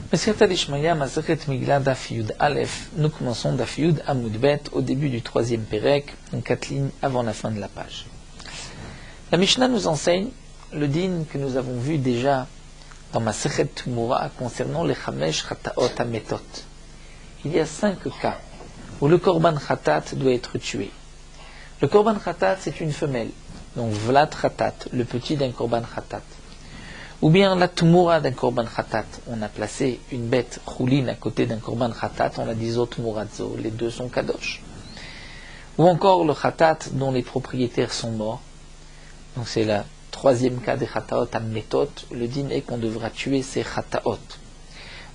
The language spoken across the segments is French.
Mesirta Dishmaya, Maseret Migla, Daf Yud Aleph. Nous commençons Daf Yud Amud Bet au début du troisième Pérec, en 4 lignes avant la fin de la page. La Mishnah nous enseigne le din que nous avons vu déjà dans Maseret Tumura concernant les Chamesh Chataot Ametot. Il y a 5 cas où le Korban Chatat doit être tué. Le Korban Chatat, c'est une femelle, donc Vlat Chatat, le petit d'un Korban Chatat. Ou bien la Tumura d'un Korban Chatat, on a placé une bête Choulin à côté d'un Korban Chatat, on a dit Zot Muradzo, les deux sont Kadosh. Ou encore le Chatat dont les propriétaires sont morts, donc c'est le troisième cas des Chataot à Méthod, le din est qu'on devra tuer ces Chataot.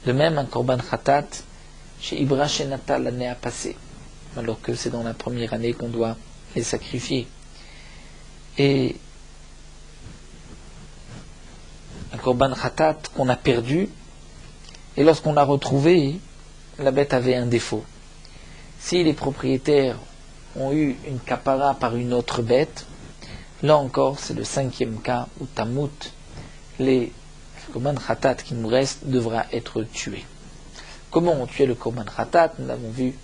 De même, un Korban Chatat, chez Ibra Shenata l'année a passé, alors que c'est dans la première année qu'on doit les sacrifier. Et un Korban Chatat qu'on a perdu, et lorsqu'on l'a retrouvé, la bête avait un défaut. Si les propriétaires ont eu une kapara par une autre bête, là encore, c'est le 5e cas où Tamout, les Korban Chatat qui nous restent, devra être tué. Comment on tuait le Korban Chatat? Nous avons vu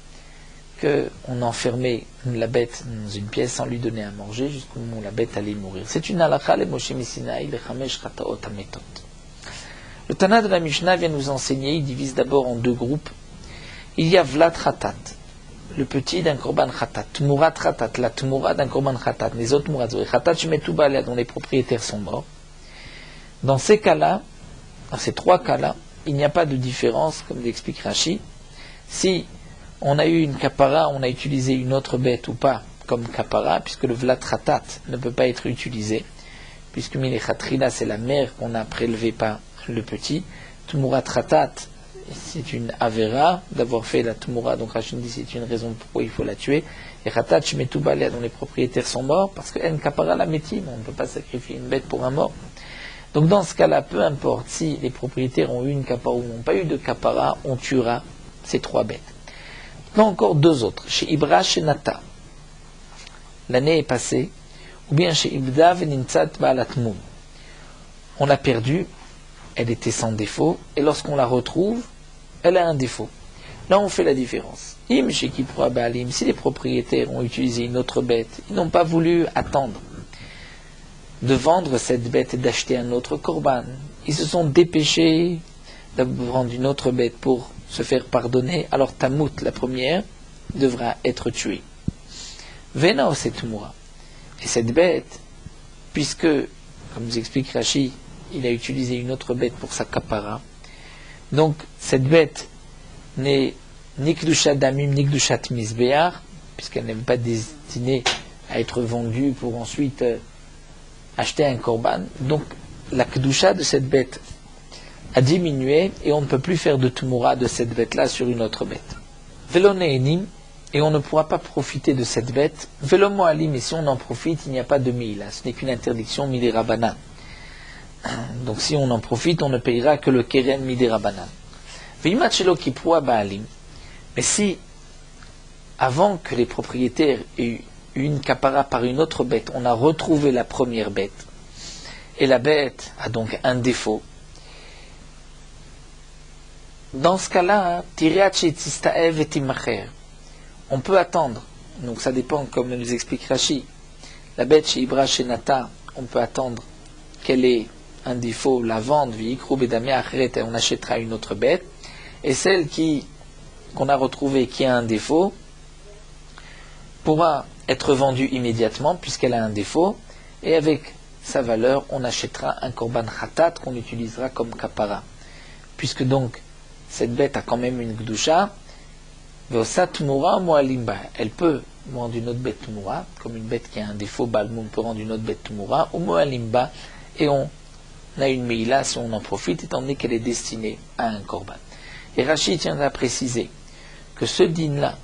qu'on enfermait la bête dans une pièce sans lui donner à manger jusqu'au moment où la bête allait mourir. C'est une halakha, les Moshe Misinaï, les Chamesh Chataot Ametot. Le Tana de la Mishnah vient nous enseigner, il divise d'abord en 2 groupes. Il y a Vlat Chatat, le petit d'un Korban Chatat, Tmurat Chatat, la Tmura d'un Korban Chatat, les autres Murat Zoé, Chatat Shemetubale, dont les propriétaires sont morts. Dans ces cas-là, dans ces 3 cas-là, il n'y a pas de différence, comme l'explique Rashi. Si on a eu une kapara, on a utilisé une autre bête ou pas comme kapara, puisque le vlat chatat ne peut pas être utilisé, puisque milechatrila c'est la mère qu'on a prélevée par le petit. Tumurat chatat, c'est une avera d'avoir fait la tumura, donc Rachid dit c'est une raison pourquoi il faut la tuer. Et chatat shmetubale, dont les propriétaires sont morts, parce que en kapara la métim, on ne peut pas sacrifier une bête pour un mort. Donc dans ce cas-là, peu importe si les propriétaires ont eu une kapara ou n'ont pas eu de kapara, on tuera ces 3 bêtes. Là encore 2 autres, chez Ibra Shenata, l'année est passée, ou bien chez Ibda Venintzat Baalatmum, on l'a perdue, elle était sans défaut, et lorsqu'on la retrouve, elle a un défaut. Là on fait la différence. Im chez Kipra Baalim, si les propriétaires ont utilisé une autre bête, ils n'ont pas voulu attendre de vendre cette bête et d'acheter un autre korban, ils se sont dépêchés de vendre une autre bête pour se faire pardonner, alors Tamout, la première, devra être tuée. Vena Osetmura. Et cette bête, puisque, comme nous explique Rashi, il a utilisé une autre bête pour sa kapara, donc cette bête n'est ni Kdushat Damim, ni Kdushat Mizbeach, puisqu'elle n'est pas destinée à être vendue pour ensuite acheter un korban. Donc la Kdusha de cette bête a diminué et on ne peut plus faire de tumura de cette bête-là sur une autre bête. Velonéenim, et on ne pourra pas profiter de cette bête. Velomoalim, et si on en profite, il n'y a pas de mi'ila, ce n'est qu'une interdiction midirabanan. Donc si on en profite, on ne payera que le keren midirabanan. Veimachelo kipua baalim, mais si, avant que les propriétaires aient eu une kapara par une autre bête, on a retrouvé la première bête, et la bête a donc un défaut, dans ce cas-là, on peut attendre, donc ça dépend, comme nous explique Rashi, la bête chez Ibra Shenata, on peut attendre qu'elle ait un défaut, la vendre, et on achètera une autre bête, et celle qu'on a retrouvée qui a un défaut, pourra être vendue immédiatement, puisqu'elle a un défaut, et avec sa valeur, on achètera un korban khatat qu'on utilisera comme kapara. Puisque donc, cette bête a quand même une gdusha, elle peut rendre une autre bête tumura, comme une bête qui a un défaut, balmoum peut rendre une autre bête tumura, ou moalimba, et on a une meila si on en profite, étant donné qu'elle est destinée à un korban. Et Rachid tient à préciser que ce din-là,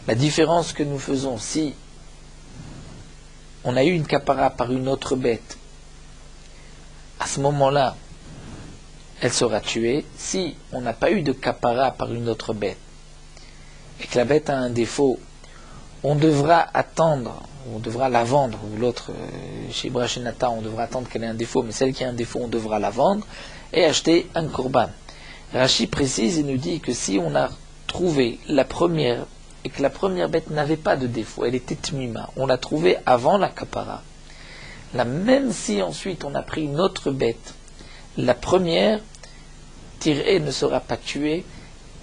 la différence que nous faisons, si on a eu une kapara par une autre bête, à ce moment-là, elle sera tuée. Si on n'a pas eu de kapara par une autre bête, et que la bête a un défaut, on devra attendre, on devra la vendre, ou l'autre, chez Brachenata, on devra attendre qu'elle ait un défaut, mais celle qui a un défaut, on devra la vendre, et acheter un korban. Rashi précise et nous dit que si on a trouvé la première et que la première bête n'avait pas de défaut, elle était tmima, on l'a trouvée avant la kapara. Là, même si ensuite on a pris une autre bête, la première tirée ne sera pas tuée,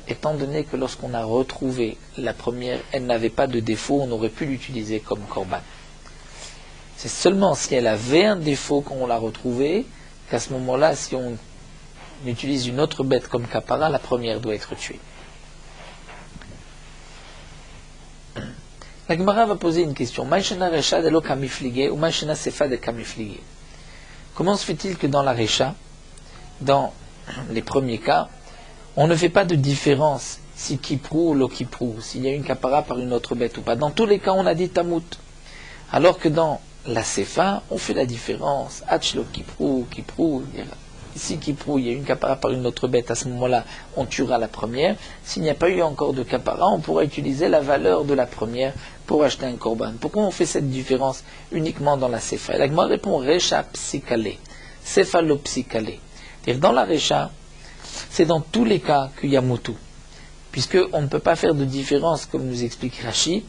étant donné que lorsqu'on a retrouvé la première, elle n'avait pas de défaut, on aurait pu l'utiliser comme korban. C'est seulement si elle avait un défaut quand on l'a retrouvée, qu'à ce moment-là, si on utilise une autre bête comme kapara, la première doit être tuée. La Gemara va poser une question. Comment se fait-il que dans la Recha, dans les premiers cas, on ne fait pas de différence si kiprou ou lo kiprou, s'il y a une kapara par une autre bête ou pas. Dans tous les cas, on a dit tamout. Alors que dans la sefa, on fait la différence. Hach lo kiprou, kiprou. Si kiprou, il y a une kapara par une autre bête, à ce moment-là, on tuera la première. S'il n'y a pas eu encore de kapara, on pourra utiliser la valeur de la première pour acheter un korban. Pourquoi on fait cette différence uniquement dans la sefa? Et la Gemara répond Recha psikale, sefalo psikale. C'est-à-dire dans la Recha, c'est dans tous les cas qu'il y a moutou. Puisque on ne peut pas faire de différence, comme nous explique Rashi,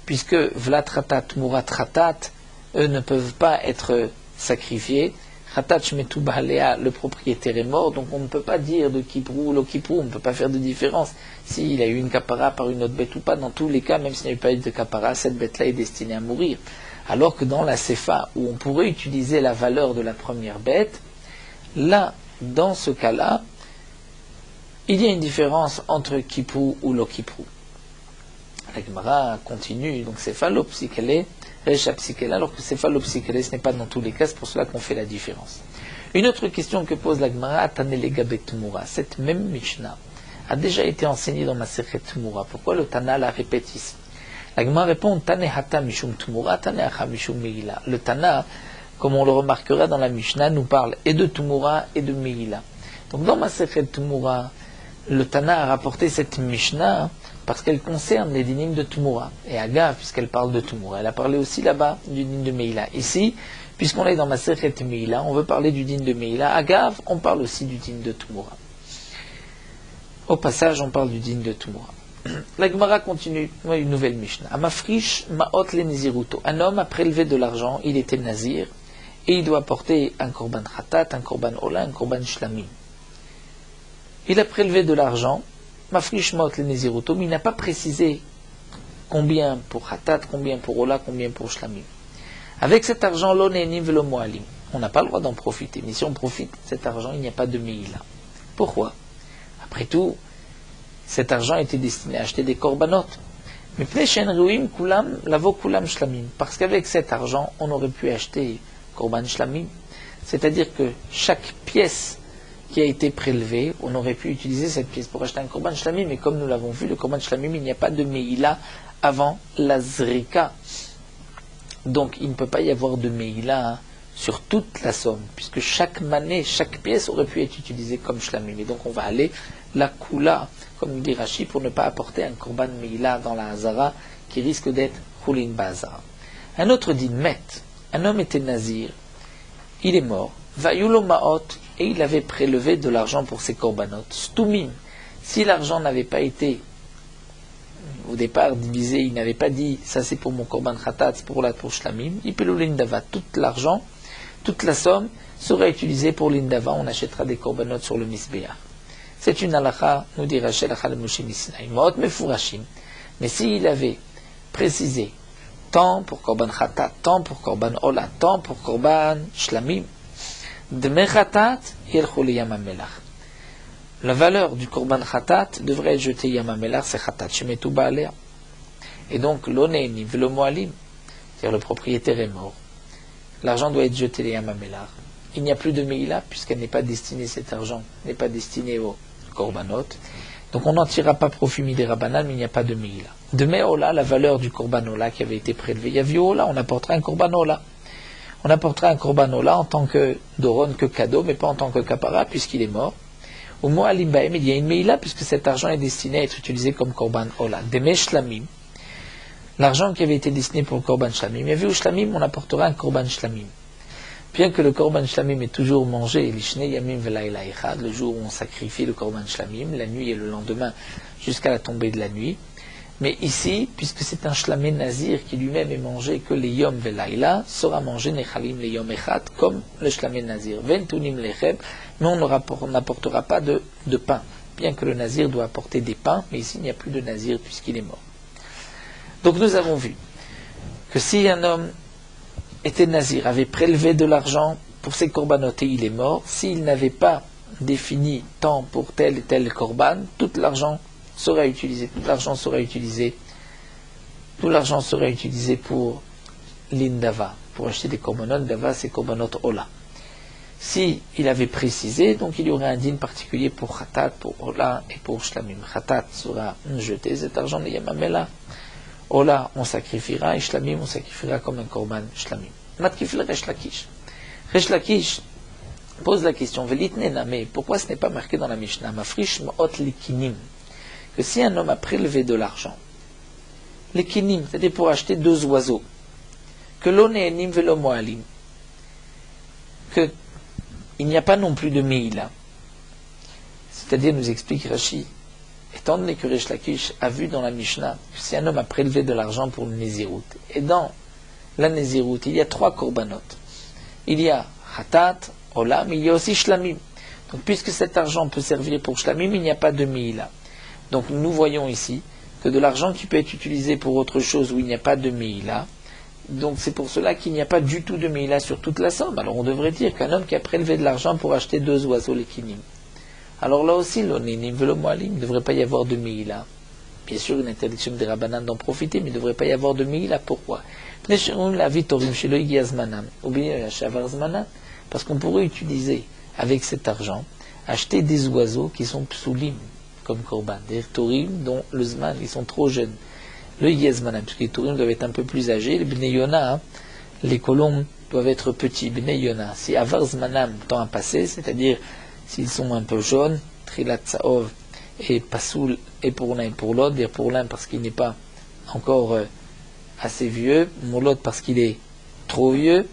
puisque vlatratat, muratratat, eux ne peuvent pas être sacrifiés. Le propriétaire est mort, donc on ne peut pas dire de kiprou ou lo kiprou, on ne peut pas faire de différence s'il a eu une kapara par une autre bête ou pas. Dans tous les cas, même s'il n'y a pas eu de kapara, cette bête-là est destinée à mourir. Alors que dans la sefa, où on pourrait utiliser la valeur de la première bête, là, dans ce cas-là, il y a une différence entre kiprou ou lo kiprou. La Gemara continue, donc sefa lo psikale, alors que céphalopsychélé, ce n'est pas dans tous les cas, c'est pour cela qu'on fait la différence. Une autre question que pose la Gemara, Tanelegabet Tumura, cette même Mishnah a déjà été enseignée dans Masechet Tumura. Pourquoi le Tana la répète ici? La Gemara répond, Tanehata Mishum Tumura, Tanehacha Mishum Meila. Le Tana, comme on le remarquera dans la Mishnah, nous parle et de Tumura et de Meila. Donc dans Masechet Tumura, le Tana a rapporté cette Mishnah parce qu'elle concerne les dynimes de Tumura. Et Agav, puisqu'elle parle de Tumura, elle a parlé aussi là-bas du dîne de Meila. Ici, puisqu'on est dans Masechet Meila, on veut parler du dîne de Meila. Agav, on parle aussi du dîne de Tumura. Au passage, on parle du dîne de Tumura. La Gemara continue, une nouvelle Mishnah. Amafrish ma'ot le niziruto. Un homme a prélevé de l'argent, il était nazir, et il doit porter un korban khatat, un korban ola, un korban shlamim. Il a prélevé de l'argent, Mafrish ma'ot le niziruto, mais il n'a pas précisé combien pour khatat, combien pour ola, combien pour shlamim. Avec cet argent, l'onénim velo moalim. On n'a pas le droit d'en profiter, mais si on profite de cet argent, il n'y a pas de meila. Pourquoi? Après tout, cet argent était destiné à acheter des korbanot. Mais parce qu'avec cet argent, on aurait pu acheter korban shlamim. C'est-à-dire que chaque pièce qui a été prélevée, on aurait pu utiliser cette pièce pour acheter un korban shlamim. Mais comme nous l'avons vu, le korban shlamim, il n'y a pas de meila avant la zrika. Donc il ne peut pas y avoir de meila sur toute la somme, puisque chaque mané, chaque pièce aurait pu être utilisée comme shlamim. Et donc on va aller la kula, comme nous dit Rashi, pour ne pas apporter un korban meila dans la hazara qui risque d'être chulin bazara. Un autre dit met, un homme était nazir, il est mort, vayulo maot, et il avait prélevé de l'argent pour ses korbanot, stumim. Si l'argent n'avait pas été au départ divisé, il n'avait pas dit ça c'est pour mon korban khatat, c'est pour la pour shlamim, ipelu lindava, tout l'argent, toute la somme sera utilisée pour l'indava, on achètera des korbanot sur le misbéach. C'est une halakha, nous dit Rachel Achal Moshe Misnaï, Maot Mefurashim. Mais s'il avait précisé tant pour korban khatat, tant pour korban ola, tant pour korban shlamim, dme khatat yelchou le yam hamelach. La valeur du korban khatat devrait être jetée yam hamelach, c'est khatat shemetu ba'aleh. Et donc l'onéni velo moalim, c'est-à-dire le propriétaire est mort. L'argent doit être jeté le yam hamelach. Il n'y a plus de meila puisqu'elle n'est pas destinée, cet argent n'est pas destiné au korbanot. Donc on n'en tirera pas profit des rabanan, mais il n'y a pas de meila. De meola, la valeur du korbanola qui avait été prélevé. Il y a viola, on apportera un korbanola. On apportera un korbanola en tant que doron, que cadeau, mais pas en tant que kapara puisqu'il est mort. Au mot alimbaem, il y a une meila puisque cet argent est destiné à être utilisé comme korban ola. Deme shlamim, l'argent qui avait été destiné pour le korban shlamim. Il y a vu au shlamim, on apportera un korban shlamim. bien que le korban shlamim est toujours mangé, l'ishnei yamim velayla echad, le jour où on sacrifie le korban shlamim, la nuit et le lendemain jusqu'à la tombée de la nuit. Mais ici, puisque c'est un shlamé nazir qui lui-même est mangé que les yom velayla, sera mangé nechalim les yom echad, comme le shlamé nazir. Ventunim lechem, mais on n'apportera pas de pain. Bien que le nazir doit apporter des pains, mais ici il n'y a plus de nazir puisqu'il est mort. Donc nous avons vu que si un homme était nazir, avait prélevé de l'argent pour ses corbanotes et il est mort, s'il n'avait pas défini tant pour tel et tel korban, tout l'argent sera utilisé pour l'indava, pour acheter des corbanotes. Dava, c'est corbanotes ola. Si il avait précisé, donc il y aurait un din particulier pour khatat, pour ola et pour shlamim. Khatat sera jeté, cet argent de yamamela. Ola, on sacrifiera, et shlamim, on sacrifiera comme un korban shlamim. Matkifle Resh Lakish. Resh Lakish pose la question, Velitne Name, pourquoi ce n'est pas marqué dans la Mishnah, Mafrish Ma'ot Likinim, que si un homme a prélevé de l'argent, Likinim, c'est-à-dire pour acheter 2 oiseaux, que l'onéenim velo moalim, que il n'y a pas non plus de meila, c'est-à-dire, nous explique Rashi, étant donné que Resh Lakish a vu dans la Mishnah que si un homme a prélevé de l'argent pour le Nézirut, et dans la Nézirut, il y a 3 korbanot. Il y a Khatat, Ola, mais il y a aussi Shlamim. Donc, puisque cet argent peut servir pour Shlamim, il n'y a pas de Meila. Donc, nous voyons ici que de l'argent qui peut être utilisé pour autre chose où il n'y a pas de Meila, donc c'est pour cela qu'il n'y a pas du tout de Meila sur toute la somme. Alors, on devrait dire qu'un homme qui a prélevé de l'argent pour acheter 2 oiseaux, les kinim, alors là aussi, l'onénim, velo moalim, il ne devrait pas y avoir de Meila. Bien sûr, une interdiction des Rabbanan d'en profiter, mais il ne devrait pas y avoir de Meila. Pourquoi? Parce qu'on pourrait utiliser avec cet argent, acheter des oiseaux qui sont psulim, comme korban, des torim dont le zman, ils sont trop jeunes. Le yezmanam, parce que les torim doivent être un peu plus âgés, les bnei yona, les colombes doivent être petits, bnei yona. Si avar zmanam, temps à passer, c'est-à-dire s'ils sont un peu jaunes, trilat saov, et pasoul, et pour l'un et pour l'autre, dire pour l'un parce qu'il n'est pas encore assez vieux, pour l'autre parce qu'il est trop vieux,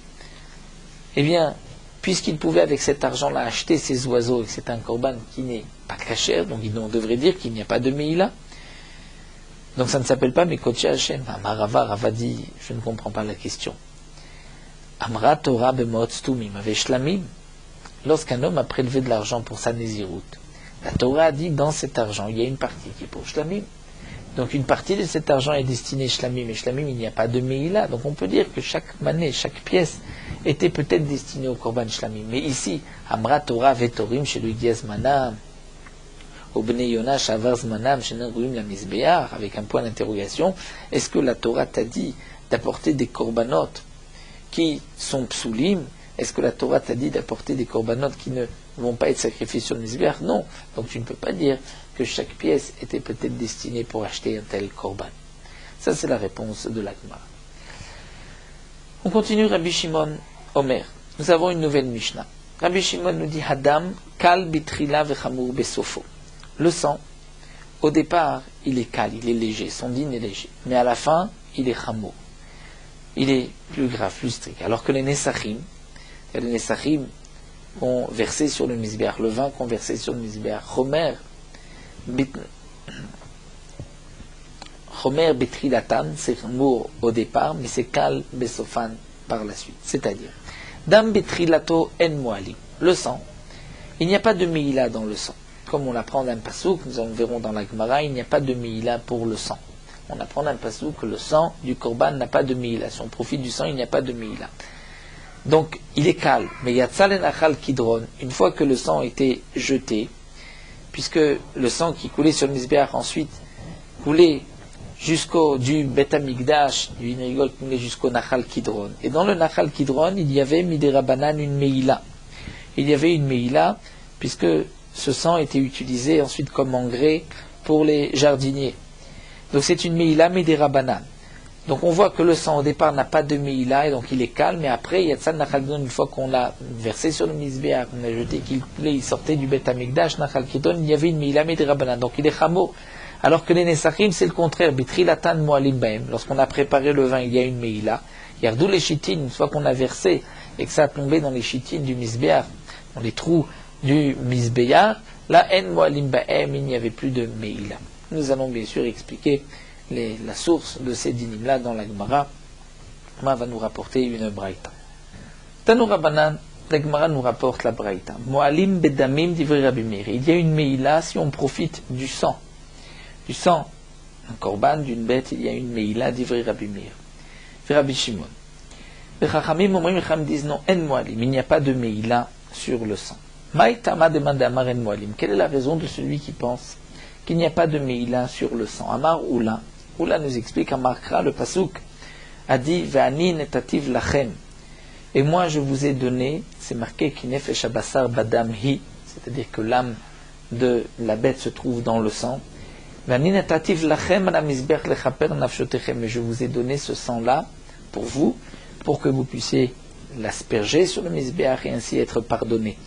eh bien, puisqu'il pouvait avec cet argent-là acheter ces oiseaux, et que c'est un korban qui n'est pas caché, donc on devrait dire qu'il n'y a pas de meila, donc ça ne s'appelle pas Mekoche Hashem. Amarava, Rava dit, je ne comprends pas la question. Amra Torah b'mot stumim aveshlamim. Lorsqu'un homme a prélevé de l'argent pour sa nézirut, la Torah a dit dans cet argent, il y a une partie qui est pour shlamim. Donc une partie de cet argent est destinée shlamim, et shlamim, il n'y a pas de meila. Donc on peut dire que chaque mané, chaque pièce était peut-être destinée au korban shlamim. Mais ici, Amra Torah vetorim chez lui manam, au bnei yona shavar zmanam chez Nenruim la misbear, avec un point d'interrogation. Est-ce que la Torah t'a dit d'apporter des korbanot qui sont psulim? Est-ce que la Torah t'a dit d'apporter des corbanotes qui ne vont pas être sacrifiés sur le misbéach? Non. Donc tu ne peux pas dire que chaque pièce était peut-être destinée pour acheter un tel korban. Ça, c'est la réponse de l'Agmara. On continue Rabbi Shimon Omer. Nous avons une nouvelle Mishnah. Rabbi Shimon nous dit Hadam kal bitrila vechamur besofo. Le sang, au départ, il est kal, il est léger, son din est léger. Mais à la fin, il est chamour. Il est plus grave, plus strict. Alors que les nesachim, les nesachim ont versé sur le misbéach, le vin qu'on versait sur le misbéach, Chomer betrilatan, c'est chamour au départ, mais c'est kal besofan par la suite. C'est-à-dire, dam betrilato en moali, le sang, il n'y a pas de meila dans le sang. Comme on l'apprend d'un pasouk, nous en verrons dans la Gemara, il n'y a pas de meila pour le sang. On apprend d'un pasouk que le sang du korban n'a pas de meila. Si on profite du sang, il n'y a pas de meila. Donc, il est calme. Mais yatzal en achal kidron, une fois que le sang a été jeté, puisque le sang qui coulait sur le misbéach ensuite coulait jusqu'au du Bet Hamikdash, du Inrigol, coulait jusqu'au Nachal Kidron. Et dans le Nachal Kidron, il y avait midirabanan une meila. Il y avait une meila, puisque ce sang était utilisé ensuite comme engrais pour les jardiniers. Donc c'est une meila midirabanan. Donc on voit que le sang au départ n'a pas de meila, et donc il est calme, mais après, il y a Tzad Nachal Kidron, une fois qu'on l'a versé sur le misbéach, qu'on a jeté, qu'il coulait, il sortait du Bet Hamikdash, Nachal Kidron, il y avait une meila midirabanan. Donc il est chamo. Alors que les Nesachim, c'est le contraire. Bitrilatan moalim baem. Lorsqu'on a préparé le vin, il y a une meila. Yardou les chitines, une fois qu'on a versé, et que ça a tombé dans les chitines du Misbéar, dans les trous du Misbéar, là, en moalim ba'em, il n'y avait plus de Meila. Nous allons bien sûr expliquer la source de ces dinim-là dans la Gemara. Ma va nous rapporter une braïta. Tanu Rabbanan, la Gemara nous rapporte la braïta. Moalim bedamim divrei Rabbi Meir. Il y a une Meila si on profite du sang. Du sang, un korban d'une bête, il y a une Meila divrei Rabbi Meir. Rabbi Shimon. Les Chachamim disent non, en moalim, il n'y a pas de Meila sur le sang. Maïtama demande à Amar en moalim. Quelle est la raison de celui qui pense qu'il n'y a pas de Meila sur le sang? Amar Oula. Oula nous explique, Amar Kra, le Pasuk, a dit Ve'ani netativ lachem. Et moi je vous ai donné, c'est marqué Kinefesh Abasar Badam Hi, c'est-à-dire que l'âme de la bête se trouve dans le sang. Ve'ani netativ lachem ala mizbech lechaper nafshotechem. Et je vous ai donné ce sang-là pour vous, pour que vous puissiez l'asperger sur le mizbeach et ainsi être pardonné.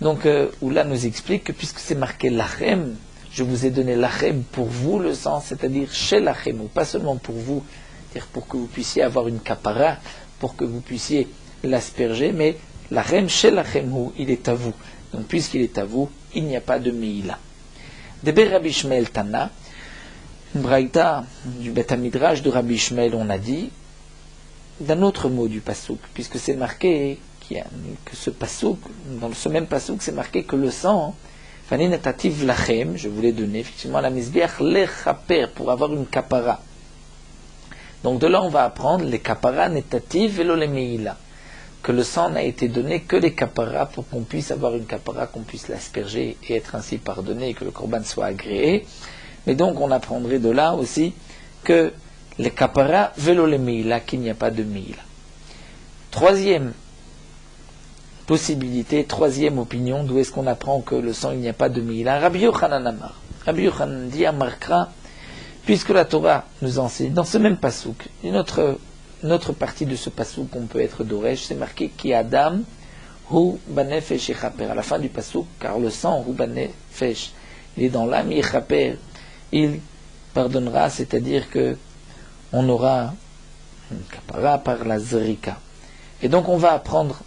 Donc, Oula nous explique que puisque c'est marqué lachem, je vous ai donné lachem pour vous le sang, c'est-à-dire chez lachem, ou pas seulement pour vous, c'est-à-dire pour que vous puissiez avoir une kapara, pour que vous puissiez l'asperger, mais lachem chez lachem, il est à vous. Donc, puisqu'il est à vous, il n'y a pas de meila. Debe Rabbi Ishmael Tana, une braïta du Bet Midrash de Rabbi Ishmael, on a dit, d'un autre mot du pasouk, puisque c'est marqué que ce pasouk, dans ce même pasouk, c'est marqué que le sang, Fani netativ lachem, je vous l'ai donné, effectivement, la misbeach lechaper, pour avoir une kapara. Donc de là, on va apprendre les kapara netativ velo le meila, que le sang n'a été donné que les kapara pour qu'on puisse avoir une kapara, qu'on puisse l'asperger et être ainsi pardonné, et que le korban soit agréé. Mais donc, on apprendrait de là aussi que les kapara velo le meila, qu'il n'y a pas de meila. Troisième possibilité, troisième opinion, d'où est-ce qu'on apprend que le sang, il n'y a pas de meila. Rabbi Yochanan Amar. Rabbi Yochanan dit à Markra, puisque la Torah nous enseigne, dans ce même pasouk, une autre partie de ce pasouk qu'on peut être d'Oresh, c'est marqué Ki Adam hu banefesh yechaper. À la fin du pasouk, car le sang hu banefesh, il est dans l'âme, yechaper, il pardonnera, c'est-à-dire que on aura une kapara par la zrika. Et donc on va apprendre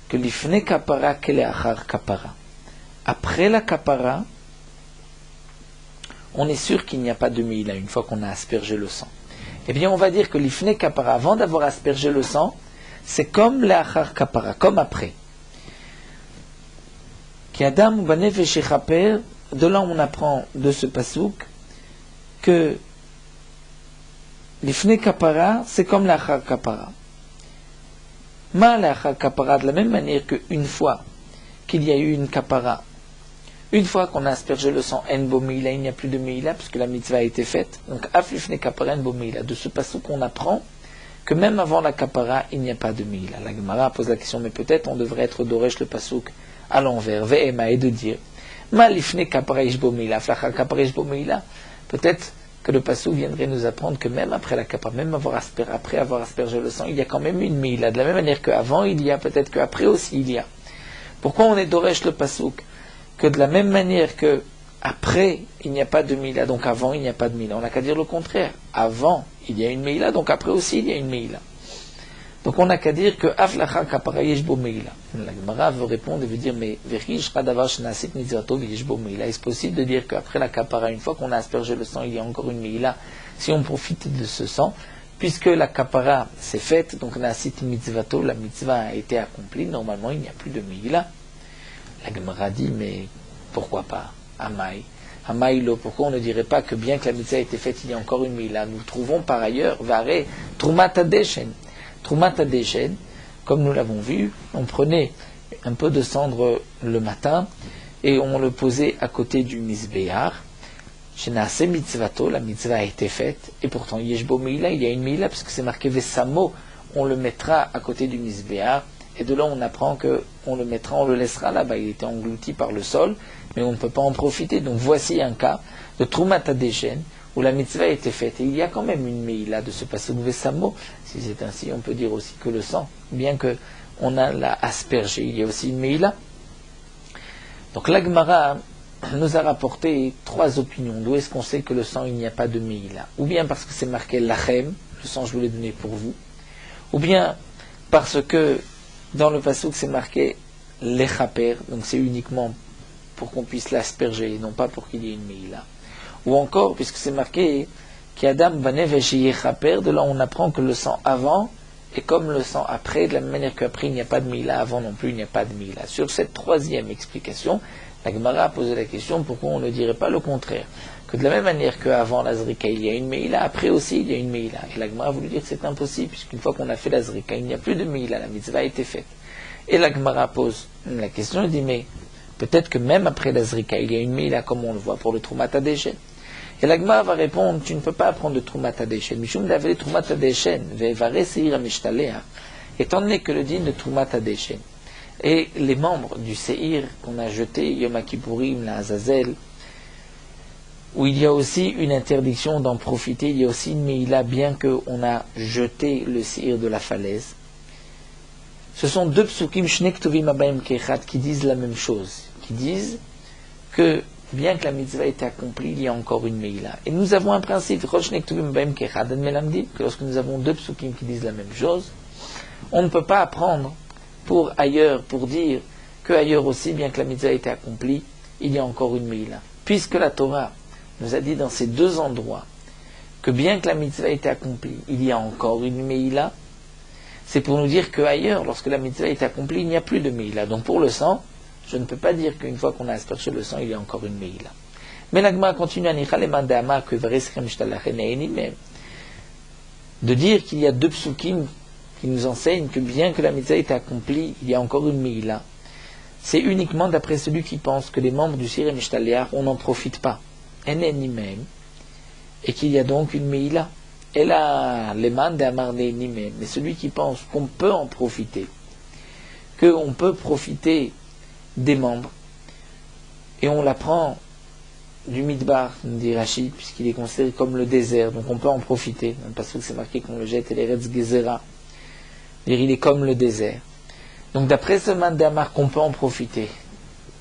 que l'ifne kapara kele achar kapara. Après la kapara, on est sûr qu'il n'y a pas de meila une fois qu'on a aspergé le sang. Eh bien, on va dire que l'ifne kapara, avant d'avoir aspergé le sang, c'est comme l'achar kapara, comme après. Ki adam banefesh yechaper. De là, on apprend de ce pasouk que l'ifne kapara, c'est comme l'achar kapara. Ma l'achar kapara, de la même manière qu'une fois qu'il y a eu une kapara, une fois qu'on a aspergé le sang, en bo meila, il n'y a plus de meila, puisque la mitzvah a été faite. Donc, af l'ifne kapara, en bo meila. De ce passage qu'on apprend que même avant la kapara, il n'y a pas de meila. La Gemara pose la question, mais peut-être on devrait être d'oresh le pasuk à l'envers, ve'ema, et de dire, ma l'ifne kapara ishbo meila, flachar kapara ishbo meila. Peut-être que le pasuk viendrait nous apprendre que même après la kapara, même après avoir aspergé le sang, il y a quand même une meila. De la même manière qu'avant il y a, peut-être qu'après aussi il y a. Pourquoi on est d'oresh le pasuk? Que de la même manière que après il n'y a pas de meila, donc avant il n'y a pas de meila. On n'a qu'à dire le contraire. Avant il y a une meila, donc après aussi il y a une meila. Donc on n'a qu'à dire que aflacha kapara yeshbo meila. La Gemara veut répondre et veut dire, mais verish radavar shenasit mitzvato yeshbo meila. Est-ce possible de dire qu'après la kapara, une fois qu'on a aspergé le sang, il y a encore une meila, si on profite de ce sang, puisque la kapara s'est faite, donc nasit mitzvato, la mitzvah a été accomplie, normalement il n'y a plus de meila. La Gemara dit, mais pourquoi pas Amai. Amaïlo, pourquoi on ne dirait pas que bien que la mitzvah a été faite, il y a encore une meila? Nous trouvons par ailleurs, Vare, Trumat Adeshen. Trumat Adeshen, comme nous l'avons vu, on prenait un peu de cendre le matin et on le posait à côté du misbéar. Shenase mitzvato, la mitzvah a été faite, et pourtant Yeshbo meila, il y a une meila, parce que c'est marqué Vesamo, on le mettra à côté du misbéar. Et de là, on apprend qu'on le mettra, on le laissera là-bas. Il était englouti par le sol, mais on ne peut pas en profiter. Donc voici un cas de Trumat Adeshen, où la mitzvah a été faite. Et il y a quand même une meila de ce pasuk Vesamo. Si c'est ainsi, on peut dire aussi que le sang, bien qu'on a l'a aspergé, il y a aussi une meila. Donc la Gemara nous a rapporté trois opinions. D'où est-ce qu'on sait que le sang, il n'y a pas de meila? Ou bien parce que c'est marqué lachem, le sang je vous l'ai donné pour vous. Ou bien Parce que dans le passouk c'est marqué l'échaper, donc c'est uniquement pour qu'on puisse l'asperger, non pas pour qu'il y ait une meila. Ou encore, puisque c'est marqué qu'Adam banevesh yechaper, de là on apprend que le sang avant est comme le sang après, de la même manière qu'après il n'y a pas de meila, avant non plus il n'y a pas de meila. Sur cette troisième explication, la Gemara a posé la question pourquoi on ne dirait pas le contraire, que de la même manière qu'avant la zrika il y a une meila, après aussi il y a une meila. Et la Gemara a voulu dire que c'est impossible, puisqu'une fois qu'on a fait la zrika, il n'y a plus de meila, la mitzvah a été faite. Et la Gemara pose la question, elle dit mais peut-être que même après la zrika il y a une meila comme on le voit pour le Trumat HaDeshen. Et la Gemara va répondre, tu ne peux pas apprendre de Trumat HaDeshen. Mishum davele Trumat HaDeshen, ve'evare seir hamishtaleah, étant donné que le din de Trumat HaDeshen et les membres du Seir qu'on a jeté, Yom Kippourim, la Azazel, où il y a aussi une interdiction d'en profiter, il y a aussi une meila bien qu'on a jeté le Seir de la falaise. Ce sont deux psukim shne ktuvim abayim kechat qui disent la même chose, qui disent que bien que la mitzvah ait été accomplie, il y a encore une meila. Et nous avons un principe, que lorsque nous avons deux psukim qui disent la même chose, on ne peut pas apprendre pour ailleurs, pour dire que ailleurs aussi, bien que la mitzvah ait été accomplie, il y a encore une meila. Puisque la Torah nous a dit dans ces deux endroits que bien que la mitzvah ait été accomplie, il y a encore une meila, c'est pour nous dire qu'ailleurs, lorsque la mitzvah est accomplie, il n'y a plus de meila. Donc pour le sang, je ne peux pas dire qu'une fois qu'on a aspergé le sang, il y a encore une meila. Mais la Gemara continue à dire de dire qu'il y a deux psukim qui nous enseignent que bien que la mitzvah est accomplie, il y a encore une meila. C'est uniquement d'après celui qui pense que les membres du Sir et Mishtaliar, on n'en profite pas. Ni même. Et qu'il y a donc une meila. Et là, les man d'Amarne ni même. Mais celui qui pense qu'on peut en profiter, qu'on peut profiter des membres, et on l'apprend du Midbar, dit Rashi, puisqu'il est considéré comme le désert, donc on peut en profiter, parce que c'est marqué qu'on le jette, et les Retz Gezera, il est comme le désert. Donc d'après ce man d'Amar, qu'on peut en profiter.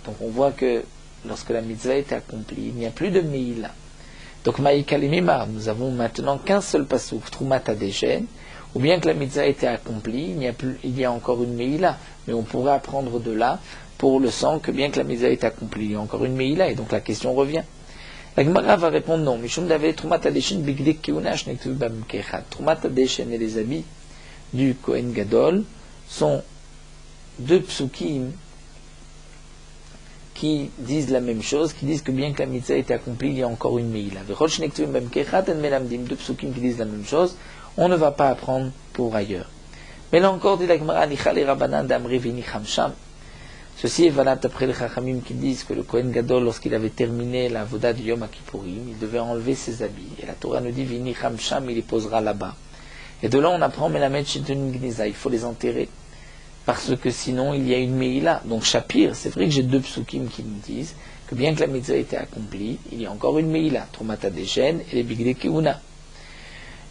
Donc on voit que lorsque la mitzvah est accomplie, il n'y a plus de meila. Donc Maïka Limimar, nous avons maintenant qu'un seul pasouk, Trumat HaDeshen, ou bien que la mitzvah a été accomplie, il y a encore une meila, mais on pourrait apprendre de là, pour le sang, que bien que la mitzvah est accomplie, il y a encore une meila, et donc la question revient. La Gemara va répondre non. Mishum davei Trumat HaDeshen bigdei keuna shnektuv bam kechat. Trumat HaDeshen et les habits du Kohen Gadol sont deux psukim qui disent la même chose, qui disent que bien que la mitzvah a été accomplie, il y a encore une meila. Vechol shnektuv bam kechat en melamdim, deux psukim qui disent la même chose, on ne va pas apprendre pour ailleurs. Mais là encore, dit la Gemara, nicha le Rabbanan d'Amri v'nicham sham. Ceci est valable d'après les Chachamim qui disent que le Kohen Gadol, lorsqu'il avait terminé la voda du Yom Kippourim, il devait enlever ses habits. Et la Torah nous dit, Vini Chamsham, il les posera là-bas. Et de là, on apprend, Melamed Shitun Gniza, il faut les enterrer. Parce que sinon, il y a une Meila. Donc, Shapir, c'est vrai que j'ai deux psukim qui nous disent que bien que la mitzvah ait été accomplie, il y a encore une Meila, Trumat HaDeshen et les Bigdei Keuna.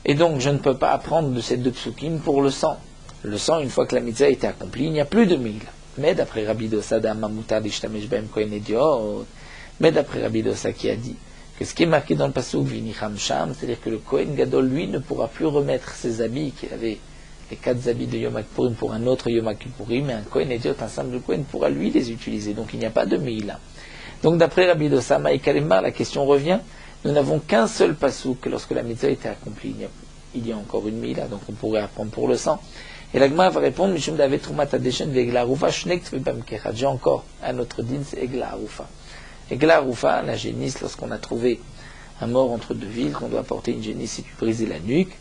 Et donc, je ne peux pas apprendre de ces deux psukim pour le sang. Le sang, une fois que la mitzvah a été accomplie, il n'y a plus de Meila. Mais d'après Rabbi Dosa d'Amamuta d'Ishtamesh Bem Kohen Ediot, mais d'après Rabbi Dosa qui a dit que ce qui est marqué dans le passouk Vinicham Sham, c'est-à-dire que le Kohen Gadol, lui, ne pourra plus remettre ses habits, qu'il avait les 4 habits de Yom Kippourim pour un autre Yom Kippourim, mais un Kohen Ediot, un simple Kohen, pourra lui les utiliser. Donc il n'y a pas de Meila. Donc d'après Rabbi Dosa, Maïkalemar, la question revient, nous n'avons qu'un seul passouk, que lorsque la mitzvah était accomplie, il y a encore une Meila, donc on pourrait apprendre pour le sang. Et la Gemara va répondre, Mishum davei Trumat HaDeshen ve'egla harufa shnekt v'bam kechat. J'ai encore un autre din, c'est egla harufa. Egla harufa, la génisse, lorsqu'on a trouvé un mort entre deux villes, qu'on doit porter une génisse et puis briser la nuque.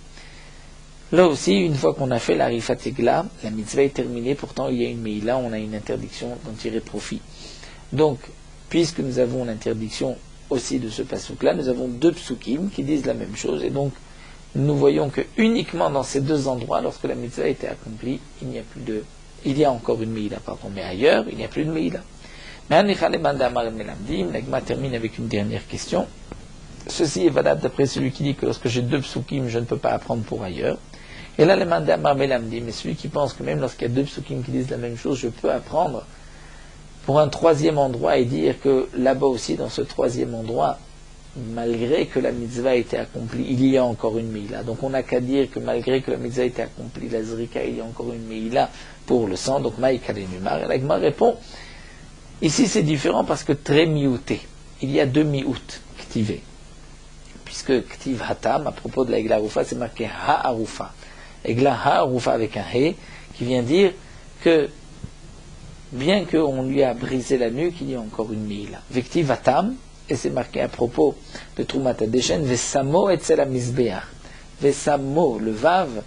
Là aussi, une fois qu'on a fait la rifat egla, la mitzvah est terminée, pourtant il y a une meila, on a une interdiction d'en tirer profit. Donc, puisque nous avons l'interdiction aussi de ce passouk-là, nous avons deux psukim qui disent la même chose, et donc, nous voyons que uniquement dans ces deux endroits, lorsque la mitzvah a été accomplie, il y a encore une meila, pardon, mais ailleurs, il n'y a plus de meila. Mais la Gemara termine avec une dernière question. Ceci est valable d'après celui qui dit que lorsque j'ai deux psukim, je ne peux pas apprendre pour ailleurs. Et là, le mandamar melamdi, mais celui qui pense que même lorsqu'il y a deux psukim qui disent la même chose, je peux apprendre pour un troisième endroit et dire que là-bas aussi, dans ce troisième endroit, malgré que la mitzvah a été accomplie, il y a encore une meila. Donc on n'a qu'à dire que malgré que la mitzvah a été accomplie, la zrika, il y a encore une meila pour le sang. Donc maïka lenumar. Et l'agma répond, ici c'est différent parce que très miouté. Il y a deux miout, ktivé. Puisque ktiv hatam, à propos de la egla arufa, c'est marqué ha-arufa. Egla ha-arufa avec un he, qui vient dire que bien qu'on lui a brisé la nuque, il y a encore une meila. Vektiv hatam, et c'est marqué à propos de Trumat HaDeshen, Vesamo etzel HaMizbeach. Vesamo, le vav,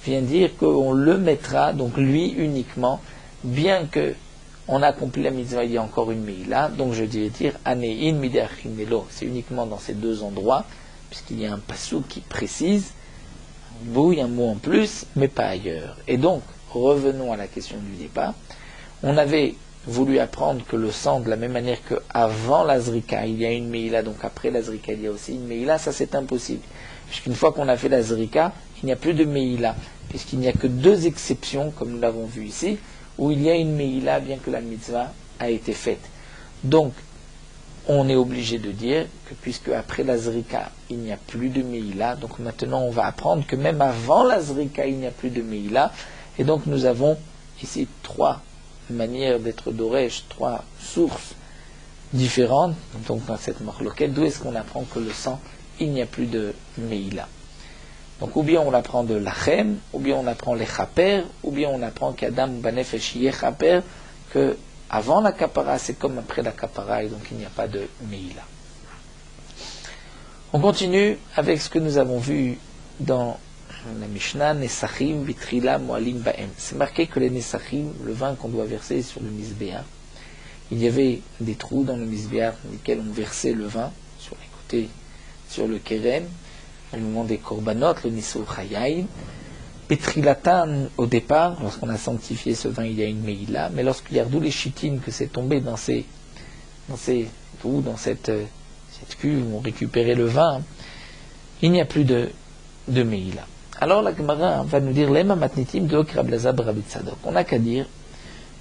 vient dire qu'on le mettra, donc lui uniquement, bien que on a accompli la mitzvah, il y a encore une meila, donc je dirais dire, Anein Mideachimelo, c'est uniquement dans ces deux endroits, puisqu'il y a un passouk qui précise, il y a un mot en plus, mais pas ailleurs. Et donc, revenons à la question du départ. On avait voulu apprendre que le sang, de la même manière qu'avant la zrika, il y a une meila, donc après la zrika, il y a aussi une meila, ça c'est impossible. Puisqu'une fois qu'on a fait la zrika, il n'y a plus de meila, puisqu'il n'y a que deux exceptions, comme nous l'avons vu ici, où il y a une meila, bien que la mitzvah a été faite. Donc, on est obligé de dire que puisque après la zrika, il n'y a plus de meila, donc maintenant on va apprendre que même avant la zrika, il n'y a plus de meila, et donc nous avons ici trois manière d'être d'Oresh, trois sources différentes, donc dans cette marloquette, d'où est-ce qu'on apprend que le sang, il n'y a plus de meila. Donc ou bien on apprend de lachem, ou bien on apprend les chaper, ou bien on apprend qu'Adam banefesh yeh chaper, que avant la kapara, c'est comme après la kapara, et donc il n'y a pas de meila. On continue avec ce que nous avons vu dans la Mishnah, Nesachim, Vitrila, Moalim, Baem. C'est marqué que les Nesachim, le vin qu'on doit verser sur le Mizbeah, il y avait des trous dans le Mizbeah dans lesquels on versait le vin, sur les côtés, sur le Keren, au moment des Korbanot, le Nisur Chayaim. Petrilatan, au départ, lorsqu'on a sanctifié ce vin, il y a une Meila, mais lorsqu'il y a d'où les chitines que c'est tombé dans ces trous, dans cette cuve où on récupérait le vin, il n'y a plus de Meila. Alors la Gemara va nous dire Lema matnitim de Rab Elazar Rabbi Tzadok. On n'a qu'à dire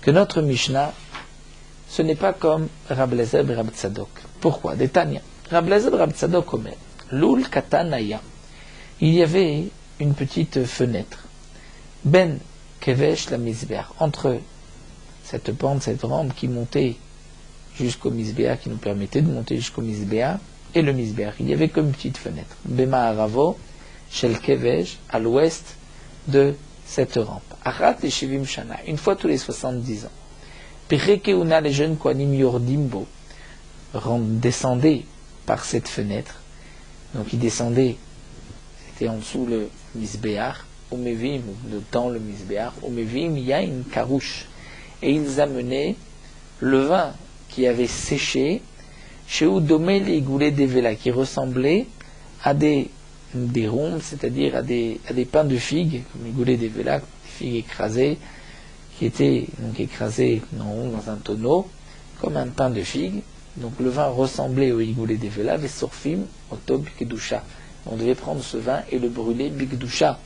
que notre Mishnah, ce n'est pas comme Rab Elazar Rabbi Tzadok. Pourquoi? Détania. Rab Elazar Rabbi Tzadok omer Lul katanaya. Il y avait une petite fenêtre. Ben kevesh la misbeach. Entre cette pente, cette rampe qui montait jusqu'au misbeach, qui nous permettait de monter jusqu'au misbeach, et le misbeach. Il y avait comme une petite fenêtre. Bema aravo. Shel Kevesh, à l'ouest de cette rampe. Achat et Shivim Shana, une fois tous les 70 ans. Pirekeuna, les jeunes Kohanim Yordimbo, descendaient par cette fenêtre. Donc ils descendaient, c'était en dessous le Misbeach, Omevim, dans le Misbeach, Omevim, il y a une carouche. Et ils amenaient le vin qui avait séché, chez Oudomé les goulets d'Evela, qui ressemblait à des rhumbes, c'est-à-dire à des pains de figues, comme les goulets des vélas, des figues écrasées, qui étaient donc écrasées dans un tonneau, comme un pain de figue. Donc le vin ressemblait au goulets des vélas, et sorfim, au tob kedusha. On devait prendre ce vin et le brûler bigdusha,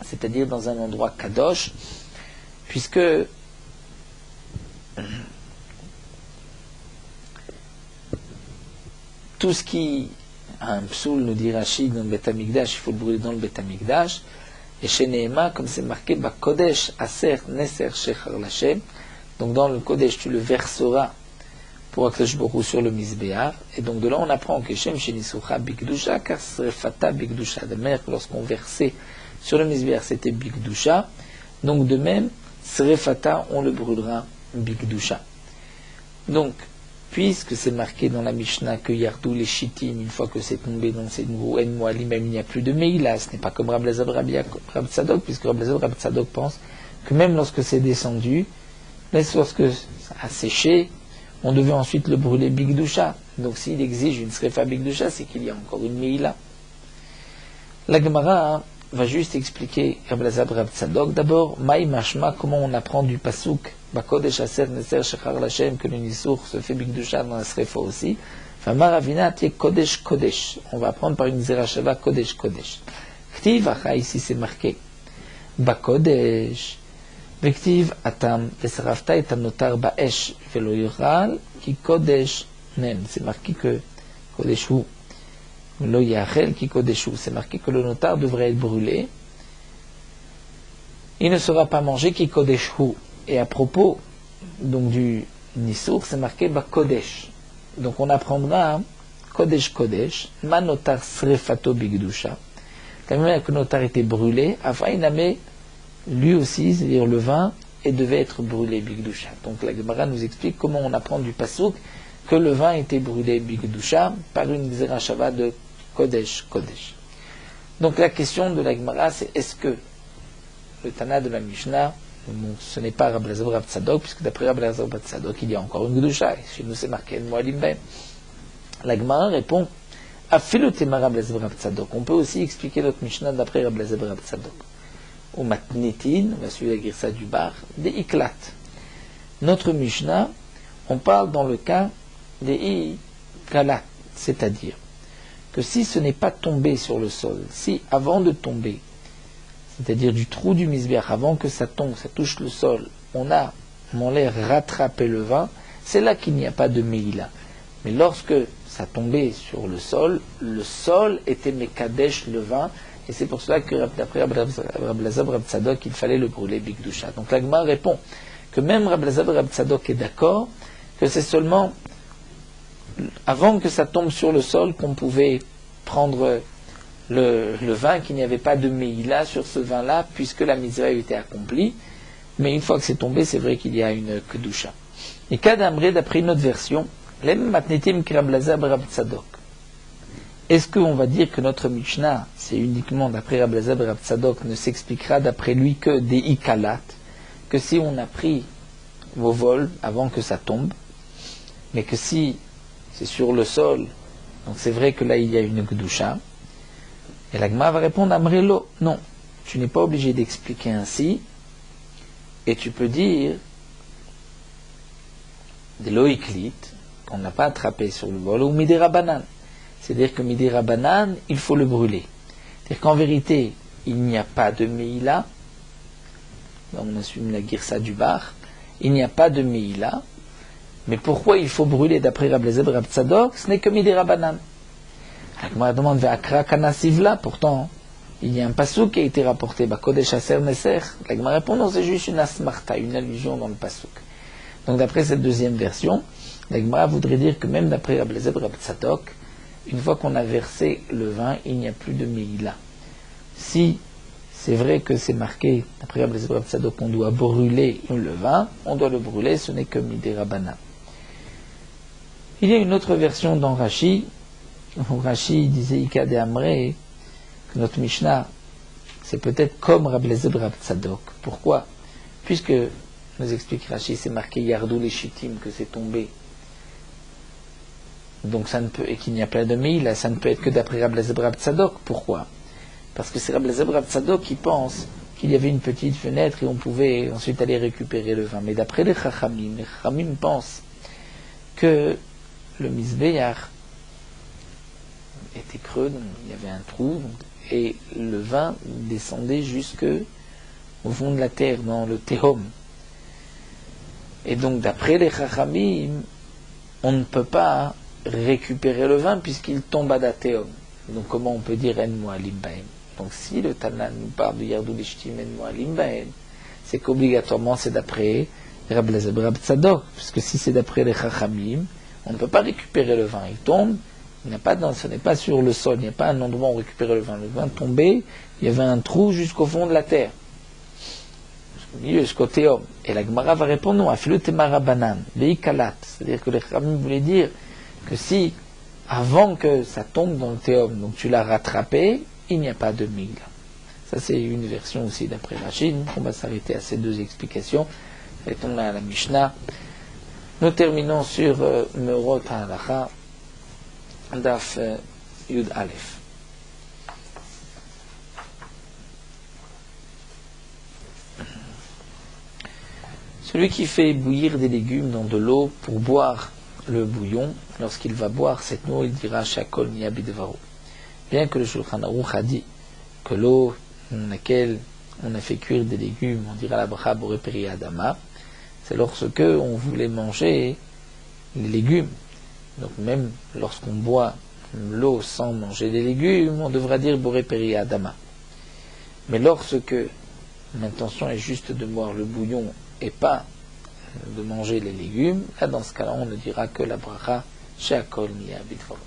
c'est-à-dire dans un endroit kadosh, puisque tout ce qui un psoul, nous dit Rachid, dans le Beth Amikdash, il faut le brûler dans le Beth Amikdash. Et chez Nehema, comme c'est marqué, Kodesh, Aser, Neser, Shechar, Lachem. Donc dans le Kodesh, tu le verseras pour Akadosh Baruch Hu sur le Mizbeach. Et donc de là, on apprend que Shem Shenisucha Bigdusha, car Srefata Bigdusha. De même, lorsqu'on versait sur le Mizbeach, c'était Bigdusha. Donc de même, Srefata, on le brûlera Bigdusha. Donc, puisque c'est marqué dans la Mishnah que Yardou les Chitines, une fois que c'est tombé dans ces nouveaux En Moalim, il n'y a plus de Meila, ce n'est pas comme Rab Elazar Rabbi Tzadok, puisque Rab Elazar Rabbi Tzadok pense que même lorsque c'est descendu, lorsque ça a séché, on devait ensuite le brûler Bigdusha. Donc s'il exige une Srefa Bigdusha, c'est qu'il y a encore une Meila. La Gemara va juste expliquer Rab Elazar Rabbi Tzadok. D'abord, Maï Mashma, comment on apprend du Pasuk Bakodesh Aser Neser Shechar Lachem, que le Nisur se fait Bigdusha dans la Srefa aussi. Famar Avina Tie Kodesh Kodesh. On va apprendre par une Zerachava Kodesh Kodesh. Ktiv Acha, ici c'est marqué Bakodesh. Vektiv Atam Vesarafta et Anotar Baesh Velo Yoral Ki Kodesh Nem. C'est marqué que Kodeshu. Lo yachel ki kodeshu. C'est marqué que le notar devrait être brûlé. Il ne sera pas mangé ki kodeshu. Et à propos donc du Nissour, c'est marqué ba kodesh. Donc on apprendra kodesh kodesh, ma notar srefato bigdusha. La même que le notar était brûlé, afin il avait lui aussi, c'est-à-dire le vin, et devait être brûlé bigdusha. Donc la Gemara nous explique comment on apprend du pasouk que le vin était brûlé bigdusha par une zerachava de kodesh kodesh. Donc la question de la Gemara, c'est est-ce que le Tana de la Mishnah, ce n'est pas Rabbi Elazar Rav Tzadok, puisque d'après Rabbi Elazar Rav Tzadok, il y a encore une Gdusha, et chez nous c'est marqué En Moalim Bahem. La Gemara répond Afilu tema Rabbi Elazar Rav Tzadok. On peut aussi expliquer notre Mishnah d'après Rabbi Elazar Rav Tzadok. Ou Matnitin, on va suivre la Girsa du bar, des Iklat. Notre Mishnah, on parle dans le cas des Ikalat, c'est-à-dire que si ce n'est pas tombé sur le sol, si avant de tomber, c'est-à-dire du trou du misbéach, avant que ça tombe, ça touche le sol, on l'air rattrapé le vin, c'est là qu'il n'y a pas de meïla. Mais lorsque ça tombait sur le sol était mekadesh le vin, et c'est pour cela que d'après Rabbi Elazar Rav Tzadok, il fallait le brûler bigdusha. Donc la Gemara répond que même Rabbi Elazar Rav Tzadok est d'accord que c'est seulement avant que ça tombe sur le sol qu'on pouvait prendre le vin, qu'il n'y avait pas de meïla sur ce vin-là, puisque la misère a été accomplie. Mais une fois que c'est tombé, c'est vrai qu'il y a une kedusha. Et Kadamré, d'après une autre version, l'em matnetim kirablaza Rav Tzadok. Est-ce qu'on va dire que notre Mishnah, c'est uniquement d'après Rabbi Elazar Rav Tzadok, ne s'expliquera d'après lui que des ikalat, que si on a pris vos vols avant que ça tombe, mais que si c'est sur le sol, donc c'est vrai que là il y a une kedusha. Et la Gemara va répondre Amrelo, non, tu n'es pas obligé d'expliquer ainsi, et tu peux dire de l'oiklit, qu'on n'a pas attrapé sur le vol, ou midera banane. C'est-à-dire que midera banane, il faut le brûler. C'est-à-dire qu'en vérité, il n'y a pas de meïla, on assume la girsa du bar, il n'y a pas de meïla, mais pourquoi il faut brûler d'après Rabbi Elazar Rav Tzadok, ce n'est que midera banane. La Gemara demande Ve'akra kana sivla, pourtant il y a un passouk qui a été rapporté, Kodesh Aser Neser. La Gemara répond non, c'est juste une asmarta, une allusion dans le passouk. Donc d'après cette deuxième version, la Gemara voudrait dire que même d'après Rabbi Elazar Rav Tzadok, une fois qu'on a versé le vin, il n'y a plus de meïla. Si c'est vrai que c'est marqué, d'après Rabbi Elazar Rav Tzadok, qu'on doit brûler le vin, on doit le brûler, ce n'est que midera banane. Il y a une autre version dans Rashi, où Rashi disait Ika de Amré, que notre Mishnah, c'est peut-être comme Rabbi Elazar Rav Tzadok. Pourquoi? Puisque, nous explique Rashi, c'est marqué Yardou les Shittim, que c'est tombé. Donc ça ne peut, et qu'il n'y a pas de meïla, ça ne peut être que d'après Rabbi Elazar Rav Tzadok. Pourquoi? Parce que c'est Rabbi Elazar Rav Tzadok qui pense qu'il y avait une petite fenêtre et on pouvait ensuite aller récupérer le vin. Mais d'après les Chachamim pensent que le Misbéach était creux, donc il y avait un trou, et le vin descendait jusque au fond de la terre, dans le Tehom. Et donc d'après les Chachamim, on ne peut pas récupérer le vin puisqu'il tombe à Datéom. Donc comment on peut dire En Moalim Bahem? Donc si le Tana nous parle de Yardou Lishtim En Moalim Bahem, c'est qu'obligatoirement c'est d'après Rabbi Elazar Rav Tzadok, puisque si c'est d'après les Chachamim, on ne peut pas récupérer le vin. Il tombe, ce n'est pas sur le sol, il n'y a pas un endroit où on récupère le vin. Le vin tombait, il y avait un trou jusqu'au fond de la terre, jusqu'au milieu, jusqu'au Théom. Et la Gemara va répondre non, Afilu temara banan, veikalat. C'est-à-dire que les Chachamim voulaient dire que si, avant que ça tombe dans le Théom, donc tu l'as rattrapé, il n'y a pas de migla. Ça c'est une version aussi d'après Rashi. On va s'arrêter à ces deux explications. Retournons à la Mishnah. Nous terminons sur Meorot HaHalacha, Daf Yud Aleph. Celui qui fait bouillir des légumes dans de l'eau pour boire le bouillon, lorsqu'il va boire cette eau, il dira Shakol Niya Bidvaro. Bien que le Shulchan Aruch a dit que l'eau dans laquelle on a fait cuire des légumes, on dira la bracha Boré Peri Adama, c'est lorsque on voulait manger les légumes. Donc même lorsqu'on boit l'eau sans manger les légumes, on devra dire Boré Peri Adama. Mais lorsque l'intention est juste de boire le bouillon et pas de manger les légumes, là dans ce cas-là on ne dira que la bracha chez Akol Miya Bidvar.